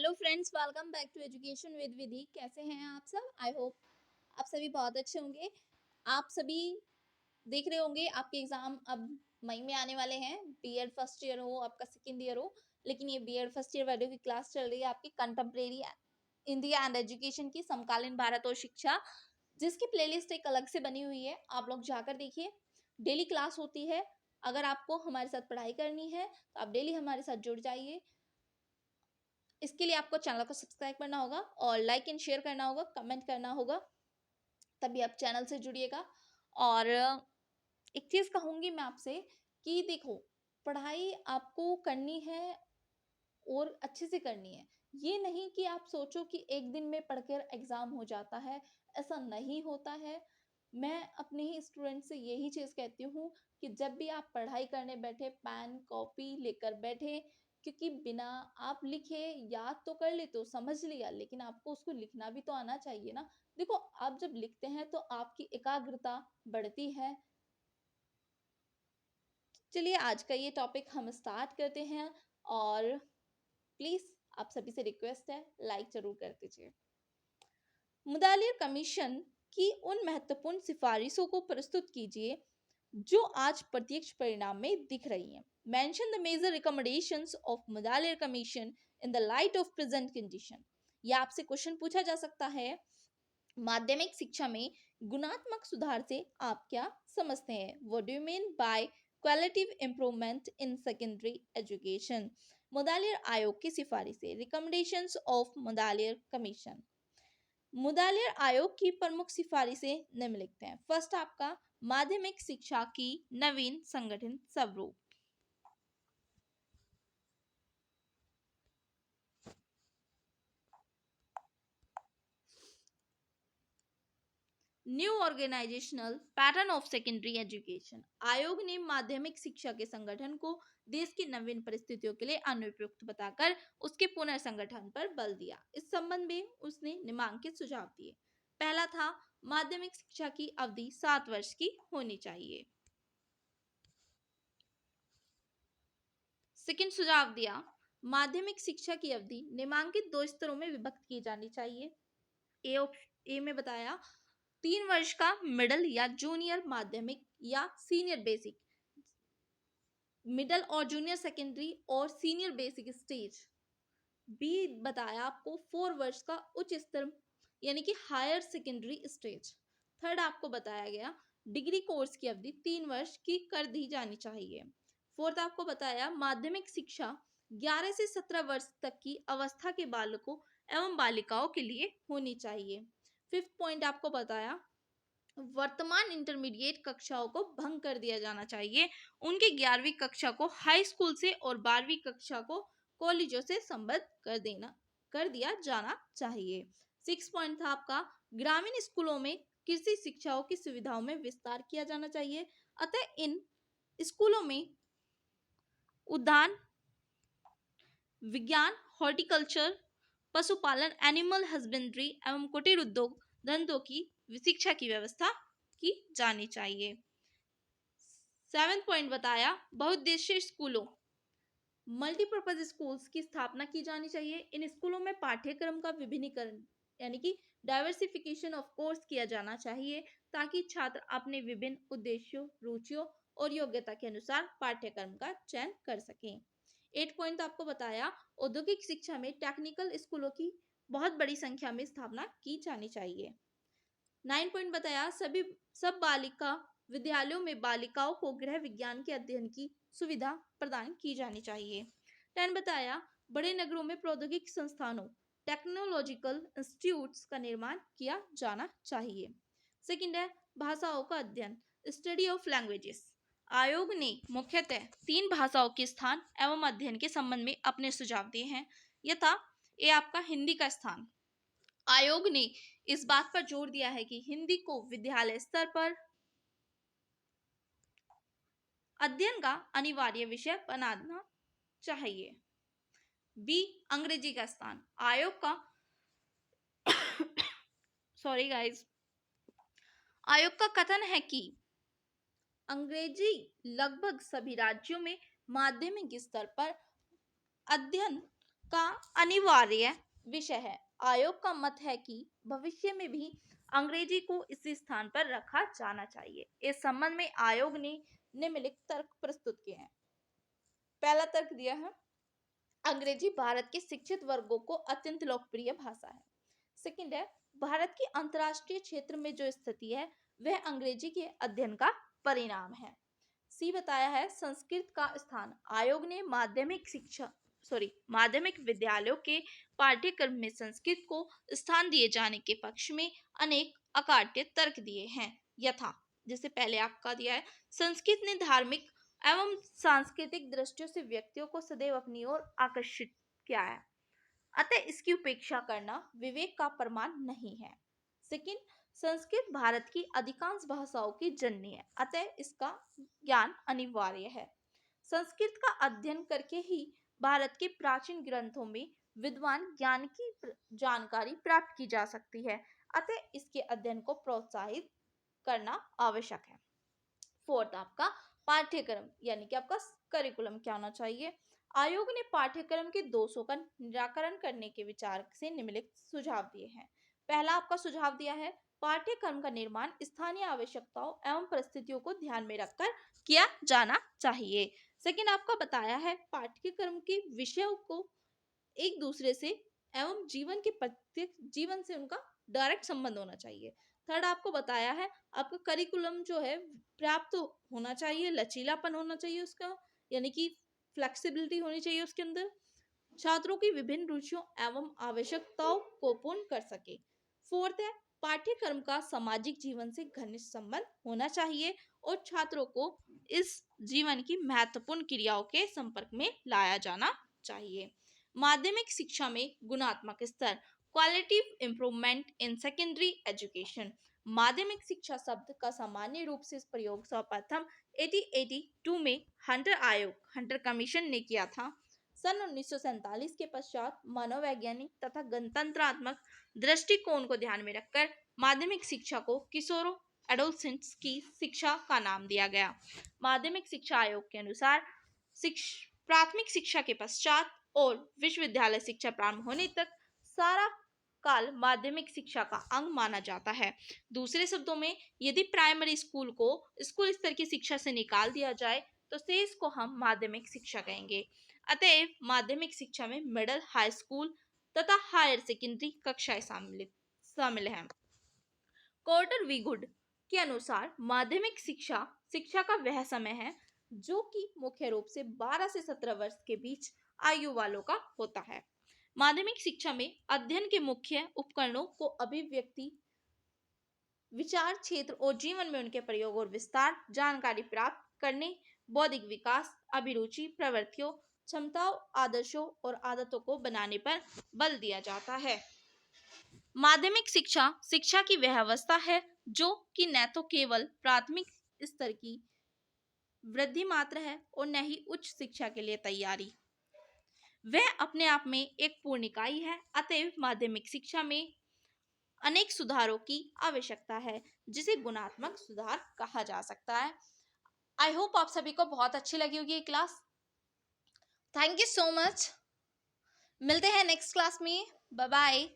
Hello friends, welcome back to education with Vidhi. कैसे हैं आप सब? आई होप आप सभी बहुत अच्छे होंगे। आप सभी देख रहे होंगे आपके एग्जाम अब मई में आने वाले हैं। बीएड फर्स्ट ईयर हो, आपका सेकेंड ईयर हो, लेकिन ये बीएड फर्स्ट ईयर वालों की क्लास चल रही है आपकी कंटेम्प्रेरी इंडिया एंड एजुकेशन की, समकालीन भारत और शिक्षा, जिसकी प्लेलिस्ट एक अलग से बनी हुई है। आप लोग जाकर देखिए, डेली क्लास होती है। अगर आपको हमारे साथ पढ़ाई करनी है तो आप डेली हमारे साथ जुड़ जाइए। इसके लिए आपको चैनल को सब्सक्राइब करना होगा और लाइक एंड शेयर करना होगा, कमेंट करना होगा, तभी आप चैनल से जुड़िएगा। और एक चीज कहूंगी मैं आपसे कि देखो, पढ़ाई आपको करनी है और अच्छे से करनी है। ये नहीं कि आप सोचो कि एक दिन में पढ़कर एग्जाम हो जाता है, ऐसा नहीं होता है। मैं अपने ही स्टूडेंट से यही चीज कहती हूँ कि जब भी आप पढ़ाई करने बैठे, पेन कॉपी लेकर बैठे, क्योंकि बिना आप लिखे याद तो कर ले तो समझ लिया, लेकिन आपको उसको लिखना भी तो आना चाहिए ना। देखो, आप जब लिखते हैं तो आपकी एकाग्रता बढ़ती है। चलिए, आज का ये टॉपिक हम स्टार्ट करते हैं। और प्लीज आप सभी से रिक्वेस्ट है, लाइक जरूर कर दीजिए। मुदालिर कमीशन की उन महत्वपूर्ण सिफारिशों को प्रस्तुत कीजिए जो आज प्रत्यक्ष परिणाम में दिख रही हैं। Mention the major recommendations of Mudaliar commission in the light of present condition. यह आपसे क्वेश्चन पूछा जा सकता है, माध्यमिक शिक्षा में गुणात्मक सुधार से आप क्या समझते हैं? What do you mean by qualitative improvement in secondary education? Mudaliar आयोग की सिफारिशें, recommendations of Mudaliar commission. Mudaliar आयोग की प्रमुख सिफारिशें निम्नलिखित हैं। फर्स्ट आपका, माध्यमिक शिक्षा की नवीन संगठन स्वरूप। New organisational pattern of secondary education. आयोग ने माध्यमिक शिक्षा के संगठन को देश की नवीन परिस्थितियों के लिए अनुपयुक्त बताकर उसके पुनर्संगठन पर बल दिया। इस संबंध में उसने निम्नलिखित सुझाव दिए। पहला था, माध्यमिक शिक्षा की अवधि 7 वर्ष की होनी चाहिए। सेकंड सुझाव दिया, माध्यमिक शिक्षा की अवधि निम्नलिखित 2 स्तरों में विभक्त की जानी चाहिए। ए में बताया 3 वर्ष का मिडिल या जूनियर माध्यमिक या सीनियर बेसिक, मिडिल और जूनियर सेकेंडरी और सीनियर बेसिक स्टेज। बी बताया आपको 4 वर्ष का उच्च स्तर यानी कि हायर सेकेंडरी स्टेज। थर्ड आपको बताया गया डिग्री कोर्स की अवधि 3 वर्ष की कर दी जानी चाहिए। फोर्थ आपको बताया माध्यमिक शिक्षा 11 से 17 वर्ष तक की अवस्था के बालकों एवं बालिकाओं के लिए होनी चाहिए। फिफ्थ पॉइंट आपको बताया वर्तमान इंटरमीडिएट कक्षाओं को भंग कर दिया जाना चाहिए। उनके 11वीं कक्षा को हाई स्कूल से और 12वीं कक्षा को कॉलेजों से संबद्ध कर दिया जाना चाहिए। 6 पॉइंट था आपका, ग्रामीण स्कूलों में कृषि शिक्षाओं की सुविधाओं में विस्तार किया जाना चाहिए। अतः इन स्कूलों में उद्यान विज्ञान, हॉर्टिकल्चर, पशुपालन, एनिमल हस्बेंड्री एवं कुटीर उद्योग धंधों की शिक्षा की व्यवस्था की जानी चाहिए। 7 पॉइंट बताया बहुउद्देशीय स्कूलों, मल्टीपर्पज स्कूल्स की स्थापना की जानी चाहिए। इन स्कूलों में पाठ्यक्रम का विभिन्नीकरण यानी कि डाइवर्सिफिकेशन ऑफ कोर्स किया जाना चाहिए, ताकि छात्र अपने विभिन्न उद्देश्यों, रुचियों और योग्यता के अनुसार पाठ्यक्रम का चयन कर सकें। 8 पॉइंट तो आपको बताया औद्योगिक शिक्षा में टेक्निकल स्कूलों की बहुत बड़ी संख्या में स्थापना की जानी चाहिए। 9 पॉइंट बताया सब बालिका विद्यालयों में बालिकाओं को गृह विज्ञान के अध्ययन की सुविधा प्रदान की जानी चाहिए। 10 बताया बड़े नगरों में प्रौद्योगिक संस्थानों, टेक्नोलॉजिकल इंस्टीट्यूट्स का निर्माण किया जाना चाहिए। सेकंड है भाषाओं का अध्ययन, स्टडी ऑफ लैंग्वेजेस। आयोग ने मुख्यतः 3 भाषाओं के स्थान एवं अध्ययन के संबंध में अपने सुझाव दिए हैं। यथा ये आपका हिंदी का स्थान। आयोग ने इस बात पर जोर दिया है कि हिंदी को विद्यालय स्तर पर अध्ययन का अनिवार्य विषय बनाना चाहिए। बी अंग्रेजी का स्थान। आयोग का सॉरी गाइस, आयोग का कथन है कि अंग्रेजी लगभग सभी राज्यों में माध्यमिक स्तर पर अध्ययन का अनिवार्य विषय है। आयोग का मत है कि भविष्य में भी अंग्रेजी को इसी स्थान पर रखा जाना चाहिए। इस संबंध में आयोग ने निम्नलिखित तर्क प्रस्तुत किए हैं। पहला तर्क दिया है, अंग्रेजी भारत के शिक्षित वर्गों को अत्यंत लोकप्रिय भाषा है। सेकंड है, भारत की अंतर्राष्ट्रीय क्षेत्र में जो स्थिति है वह अंग्रेजी के अध्ययन का परिणाम है। सी बताया है, संस्कृत का स्थान। आयोग ने माध्यमिक विद्यालयों के पाठ्यक्रम में संस्कृत को स्थान दिए जाने के पक्ष में अनेक अकाट्य तर्क दिए हैं। यथा, जैसे पहले आपका दिया है, संस्कृत ने धार्मिक एवं सांस्कृतिक दृष्टियों से व्यक्तियों को सदैव अपनी ओर आकर्षित किया है, अतः इसकी उपेक्षा करना विवेक का प्रमाण नहीं है। सेकंड, संस्कृत भारत की अधिकांश भाषाओं की जननी है, अतः इसका ज्ञान अनिवार्य है। संस्कृत का अध्ययन करके ही भारत के प्राचीन ग्रंथों में विद्वान ज्ञान की जानकारी प्राप्त की जा सकती है, अतः इसके अध्ययन को प्रोत्साहित करना आवश्यक है। फोर्थ, आपका पाठ्यक्रम यानी कि आपका करिकुलम क्या होना चाहिए। आयोग ने पाठ्यक्रम के दोषों का निराकरण करने के विचार से निम्नलिखित सुझाव दिए हैं। पहला आपका सुझाव दिया है, पाठ्यक्रम का निर्माण स्थानीय आवश्यकताओं एवं परिस्थितियों को ध्यान में रखकर किया जाना चाहिए। सेकंड, आपका बताया है, पाठ्यक्रम के विषयों को एक दूसरे से एवं जीवन के प्रत्येक जीवन से उनका डायरेक्ट संबंध होना चाहिए। थर्ड, आपको बताया है, आपका करिकुलम जो है पर्याप्त होना चाहिए, लचीलापन होना चाहिए उसका, यानी कि फ्लेक्सिबिलिटी होनी चाहिए उसके अंदर, छात्रों की विभिन्न रुचियों एवं आवश्यकताओं को पूर्ण कर सके। फोर्थ है, पाठ्यक्रम का सामाजिक जीवन से घनिष्ठ संबंध होना चाहिए और छात्रों को इस जीवन की महत्वपूर्ण क्रियाओं के संपर्क में लाया जाना चाहिए। माध्यमिक शिक्षा में गुणात्मक स्तर, qualitative improvement in secondary education. माध्यमिक शिक्षा शब्द का सामान्य रूप से प्रयोग सर्वप्रथम 1882 में हंटर कमीशन ने किया था। सन 1947 के पश्चात मनोवैज्ञानिक तथा गणतंत्रात्मक दृष्टिकोण को ध्यान में रखकर माध्यमिक शिक्षा को किशोरों एडोलसेंट्स की शिक्षा का नाम दिया गया। माध्यमिक शिक्षा आयोग के अनुसार प्राथमिक शिक्षा के पश्चात और विश्वविद्यालय शिक्षा प्रारंभ होने तक सारा काल माध्यमिक शिक्षा का अंग माना जाता है। दूसरे शब्दों में, यदि प्राइमरी स्कूल को स्कूल स्तर की शिक्षा से निकाल दिया जाए तो शेष को हम माध्यमिक शिक्षा कहेंगे। अतएव माध्यमिक शिक्षा में मिडिल, हाई स्कूल तथा हायर सेकेंडरी कक्षाएं शामिल हैं। कॉर्टर वी गुड के अनुसार माध्यमिक शिक्षा का वह समय है जो कि मुख्य रूप से 12 से 17 वर्ष के बीच आयु वालों का होता है। माध्यमिक शिक्षा में अध्ययन के मुख्य उपकरणों को अभिव्यक्ति, विचार क्षेत्र और जीवन में उनके प्रयोग और विस्तार, जानकारी प्राप्त करने, बौद्धिक विकास, अभिरुचि, प्रवृत्तियों, क्षमताओं, आदर्शों और आदतों को बनाने पर बल दिया जाता है। माध्यमिक शिक्षा की वह अवस्था है जो कि न तो केवल प्राथमिक स्तर की वृद्धि मात्र है और न ही उच्च शिक्षा के लिए तैयारी, वह अपने आप में एक पूर्ण इकाई है। अतएव माध्यमिक शिक्षा में अनेक सुधारों की आवश्यकता है जिसे गुणात्मक सुधार कहा जा सकता है। आई होप आप सभी को बहुत अच्छी लगी होगी ये class. Thank you so much. मिलते हैं नेक्स्ट क्लास में। Bye bye.